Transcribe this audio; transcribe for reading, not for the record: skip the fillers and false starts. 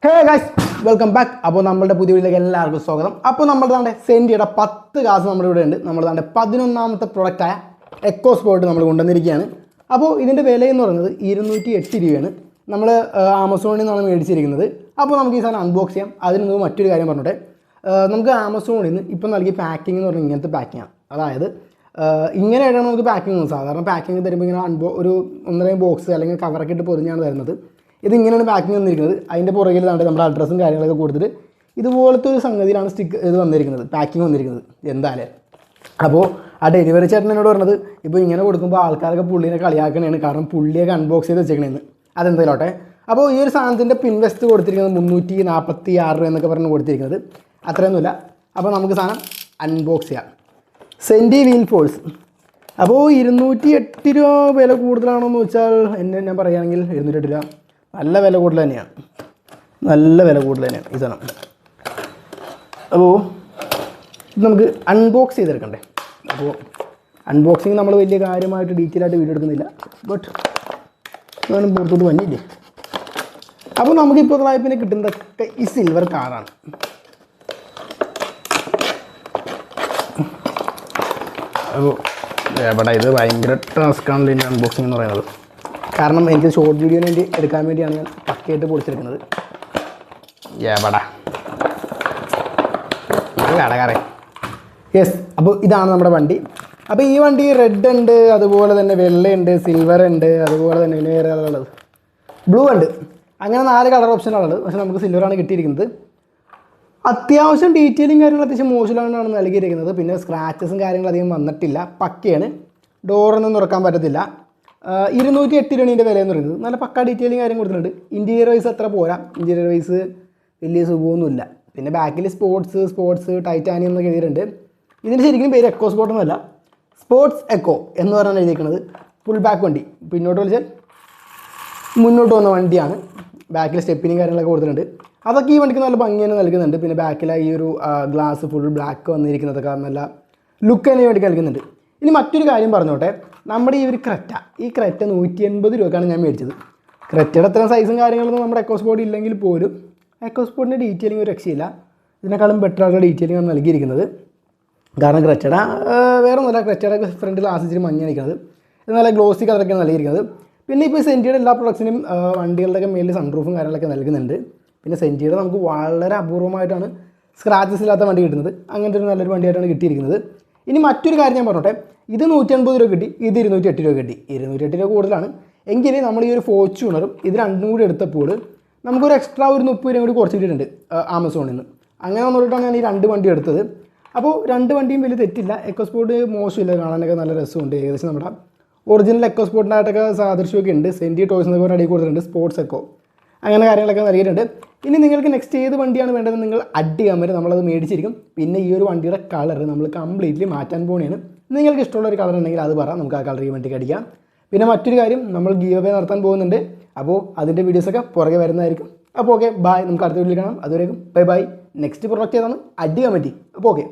Hey guys, welcome back. അപ്പോൾ നമ്മളുടെ പുതിയ വീട്ടിലേക്ക് എല്ലാവർക്കും സ്വാഗതം. അപ്പോൾ നമ്മുടെ സെൻറ്റിയുടെ 10 കാസ് നമ്മുടെ ഇവിടെ ഉണ്ട്. നമ്മുടെ 11ാമത്തെ പ്രൊഡക്റ്റായ എക്കോ സ്പോർട്ട് നമ്മൾ കൊണ്ടുവന്നിരിക്കുകയാണ്. അപ്പോൾ ഇതിൻ്റെ വില എന്ന് പറയുന്നത് 208 രൂപയാണ്. നമ്മൾ ആമസോണിൽ നിന്നാണ് മേടിച്ചിരിക്കുന്നത്. അപ്പോൾ നമുക്ക് ഈ സാധനം അൺബോക്സ് ചെയ്യാം. അതിന് മുമ്പ് മറ്റൊരു കാര്യം പറഞ്ഞോട്ടെ. നമുക്ക് ആമസോണിൽ നിന്ന് ഇപ്പം നൽകിയ പാക്കിംഗ് എന്ന് പറഞ്ഞാൽ ഇങ്ങനത്തെ പാക്കിങ്ങാണ്. അതായത് ഇങ്ങനെയായിട്ടാണ് നമുക്ക് പാക്കിംഗ്. സാധാരണ പാക്കിംഗ് തരുമ്പോൾ ഇങ്ങനെ ഒരു 1.5 ബോക്സ് അല്ലെങ്കിൽ കവറൊക്കെ ഇട്ട് പൊതിഞ്ഞാണ് തരുന്നത്. ഇതിങ്ങനെയാണ് പാക്കിംഗ് വന്നിരിക്കുന്നത്. അതിൻ്റെ പുറകിൽ നമ്മുടെ അഡ്രസ്സും കാര്യങ്ങളൊക്കെ കൊടുത്തിട്ട് ഇതുപോലത്തെ ഒരു സംഗതിയിലാണ് ഇത് വന്നിരിക്കുന്നത്, പാക്കിംഗ് വന്നിരിക്കുന്നത് എന്തായാലും. അപ്പോൾ ആ ഡെലിവറി ചേട്ടൻ എന്നോട് പറഞ്ഞത് ഇപ്പോൾ ഇങ്ങനെ കൊടുക്കുമ്പോൾ ആൾക്കാരൊക്കെ പുള്ളിനെ കളിയാക്കണേണ്, കാരണം പുള്ളിയൊക്കെ അൺബോക്സ് ചെയ്ത് വെച്ചേക്കണേന്ന്. അതെന്തായാലോട്ടെ. അപ്പോൾ ഈ ഒരു സാധനത്തിൻ്റെ പിൻവെസ്റ്റ് കൊടുത്തിരിക്കുന്നത് 346 രൂപ എന്നൊക്കെ പറഞ്ഞ് കൊടുത്തിരിക്കുന്നത്. അത്രയൊന്നുമില്ല. അപ്പോൾ നമുക്ക് സാധനം അൺബോക്സ് ചെയ്യാം. Senti wheel force. അപ്പോൾ 208 രൂപ വില കൂടുതലാണോയെന്ന് വെച്ചാൽ ഞാൻ പറയുകയാണെങ്കിൽ 208 രൂപ നല്ല വില കൂടുതൽ തന്നെയാണ്. നല്ല വില കൂടുതൽ തന്നെയാണ് ഈ സാധനം. അപ്പോൾ ഇത് നമുക്ക് അൺബോക്സ് ചെയ്തെടുക്കണ്ടേ. അപ്പോൾ അൺബോക്സിങ് നമ്മൾ വലിയ കാര്യമായിട്ട് ഡീറ്റെയിൽ ആയിട്ട് വീഡിയോ എടുക്കുന്നില്ല. ബട്ട് സാധനം പുറത്തോട്ട് വന്നില്ലേ. അപ്പോൾ നമുക്കിപ്പോൾ പിന്നെ കിട്ടുന്നതൊക്കെ ഈ സിൽവർ കാറാണ്. അപ്പോൾ എവിടെ ഇത് ഭയങ്കര ടാസ്ക്കാണല്ലോ ഇതിൻ്റെ അൺബോക്സിംഗ് എന്ന് പറയുന്നത്. കാരണം എനിക്ക് ഷോർട്ട് വീഡിയോന് വേണ്ടി എടുക്കാൻ വേണ്ടിയാണ് ഞാൻ പക്കയായിട്ട് പൊളിച്ചെടുക്കുന്നത്. എവിടെ കടകാറേ. യെസ്, അപ്പോൾ ഇതാണ് നമ്മുടെ വണ്ടി. അപ്പോൾ ഈ വണ്ടി റെഡ് ഉണ്ട്, അതുപോലെ തന്നെ വെള്ളയുണ്ട്, സിൽവർ ഉണ്ട്, അതുപോലെ തന്നെ പിന്നെ വേറെ കളറുള്ളത് ബ്ലൂ ഉണ്ട്. അങ്ങനെ 4 കളർ ഓപ്ഷനാണുള്ളത്. പക്ഷേ നമുക്ക് സിൽവറാണ് കിട്ടിയിരിക്കുന്നത്. അത്യാവശ്യം ഡീറ്റെയിലും കാര്യങ്ങളും അത്യാവശ്യം മോശമാണ് നൽകിയിരിക്കുന്നത്. പിന്നെ സ്ക്രാച്ചസും കാര്യങ്ങളും അധികം വന്നിട്ടില്ല. പക്കയാണ്. ഡോറൊന്നും തുറക്കാൻ പറ്റത്തില്ല. 208 രൂപയുടെ വില എന്ന് പറയുന്നത്. നല്ല പക്ക ഡീറ്റെയിലും കാര്യം കൊടുത്തിട്ടുണ്ട്. ഇൻറ്റീരിയർ വൈസ് അത്ര പോരാ. ഇൻറ്റീരിയർ വൈസ് വലിയ സുഖമൊന്നുമില്ല. പിന്നെ ബാക്കിൽ സ്പോർട്സ് ടൈറ്റാനിയം എന്നൊക്കെ എഴുതിയിട്ടുണ്ട്. ഇതിൻ്റെ ശരിക്കും പേര് എക്കോ സ്പോർട്ട് എന്നല്ല, സ്പോർട്സ് എക്കോ എന്ന് പറഞ്ഞാൽ എഴുതിയിരിക്കുന്നത്. ഫുൾ ബാക്ക് വണ്ടി, പിന്നോട്ട് വലിച്ചാൽ മുന്നോട്ട് വന്ന വണ്ടിയാണ്. ബാക്കിൽ സ്റ്റെപ്പിനും കാര്യങ്ങളൊക്കെ കൊടുത്തിട്ടുണ്ട്. അതൊക്കെ ഈ വണ്ടിക്ക് നല്ല ഭംഗി തന്നെ നൽകുന്നുണ്ട്. പിന്നെ ബാക്കിലെ ഈ ഒരു ഗ്ലാസ് ഫുൾ ബ്ലാക്ക് വന്നിരിക്കുന്നതൊക്കെ നല്ല ലുക്ക് തന്നെ വേണ്ടി നൽകുന്നുണ്ട്. ഇനി മറ്റൊരു കാര്യം പറഞ്ഞോട്ടെ. നമ്മുടെ ഈ ഒരു ക്രെറ്റ 180 രൂപക്കാണ് ഞാൻ മേടിച്ചത്. ക്രെറ്റയുടെ അത്രയും സൈസും കാര്യങ്ങളൊന്നും നമ്മുടെ എക്കോ സ്പോർട്ട് ഇല്ലെങ്കിൽ പോലും എക്കോ സ്പോർട്ടിൻ്റെ ഡീറ്റെയിലിംഗ് ഒരു രക്ഷയില്ല. ഇതിനേക്കാളും ബെറ്റർ ആയിട്ടുള്ള ഡീറ്റെയിലിംഗ് ആണ് നൽകിയിരിക്കുന്നത്. കാരണം ക്രെറ്റയുടെ വേറെ ഒന്നുമില്ല, ക്രെറ്റയുടെ ഫ്രണ്ട് ഗ്ലാസ് ഇച്ചിരി മഞ്ഞ നിൽക്കുന്നത്. ഇത് നല്ല ഗ്ലോസി കളറൊക്കെയാണ് നൽകിയിരിക്കുന്നത്. പിന്നെ ഇപ്പോൾ സെൻറ്റിയുടെ എല്ലാ പ്രൊഡക്ട്സിനും വണ്ടികളുടെയൊക്കെ മേലിൽ സൺറൂഫും കാര്യങ്ങളൊക്കെ നൽകുന്നുണ്ട്. പിന്നെ സെൻറ്റിയുടെ നമുക്ക് വളരെ അപൂർവമായിട്ടാണ് സ്ക്രാച്ചസ് ഇല്ലാത്ത വണ്ടി കിട്ടുന്നത്. അങ്ങനത്തെ ഒരു നല്ലൊരു വണ്ടിയായിട്ടാണ് കിട്ടിയിരിക്കുന്നത്. ഇനി മറ്റൊരു കാര്യം ഞാൻ പറഞ്ഞോട്ടെ. ഇത് 180 രൂപ കിട്ടി, ഇത് 208 രൂപ കിട്ടി. 208 രൂപ കൂടുതലാണ്. എങ്കിൽ നമ്മൾ ഈ ഒരു ഫോർച്യൂണറും ഇത് രണ്ടും കൂടി എടുത്തപ്പോൾ നമുക്കൊരു എക്സ്ട്രാ ഒരു 30 രൂപ കൂടി കുറച്ച് കിട്ടിയിട്ടുണ്ട് ആമസോണിൽ നിന്ന്. അങ്ങനെ വന്നിട്ടാണ് ഞാൻ ഈ 2 വണ്ടി എടുത്തത്. അപ്പോൾ 2 വണ്ടിയും വലിയ തെറ്റില്ല. എക്കോ സ്പോർട്ട് മോശമില്ല, കാണാനൊക്കെ നല്ല രസമുണ്ട്. ഏകദേശം നമ്മുടെ ഒറിജിനൽ എക്കോ സ്പോർട്ടിനായിട്ടൊക്കെ സാദൃശ്യമൊക്കെ ഉണ്ട്. സെൻറ്റി ടോയ്സ് എന്നൊക്കെ പറഞ്ഞാൽ അടി കൊടുത്തിട്ടുണ്ട്. സ്പോർട്സ് എക്കോ അങ്ങനെ കാര്യങ്ങളൊക്കെ നൽകിയിട്ടുണ്ട്. ഇനി നിങ്ങൾക്ക് നെക്സ്റ്റ് ഏത് വണ്ടിയാണ് വേണ്ടത് നിങ്ങൾ അഡ് ചെയ്യാൻ പറ്റും, നമ്മളത് മേടിച്ചിരിക്കും. പിന്നെ ഈ ഒരു വണ്ടിയുടെ കളർ നമ്മൾ കംപ്ലീറ്റ്ലി മാറ്റാൻ പോവുകയാണ്. നിങ്ങൾക്ക് ഇഷ്ടമുള്ള ഒരു കളർ ഉണ്ടെങ്കിൽ അത് പറയാം, നമുക്ക് ആ കളർ ഈ വണ്ടിക്ക് അടിക്കാം. പിന്നെ മറ്റൊരു കാര്യം, നമ്മൾ ഗീവ് അവേ നടത്താൻ പോകുന്നുണ്ട്. അപ്പോൾ അതിൻ്റെ വീഡിയോസൊക്കെ പുറകെ വരുന്നതായിരിക്കും. അപ്പോൾ ഓക്കെ, ബൈ. നമുക്ക് അടുത്ത വീഡിയോയിൽ കാണാം. അതുവരേക്കും ബൈ. നെക്സ്റ്റ് പ്രൊഡക്റ്റ് ഏതാണ് അഡ് ചെയ്യാൻ പറ്റി. അപ്പോൾ ഓക്കെ.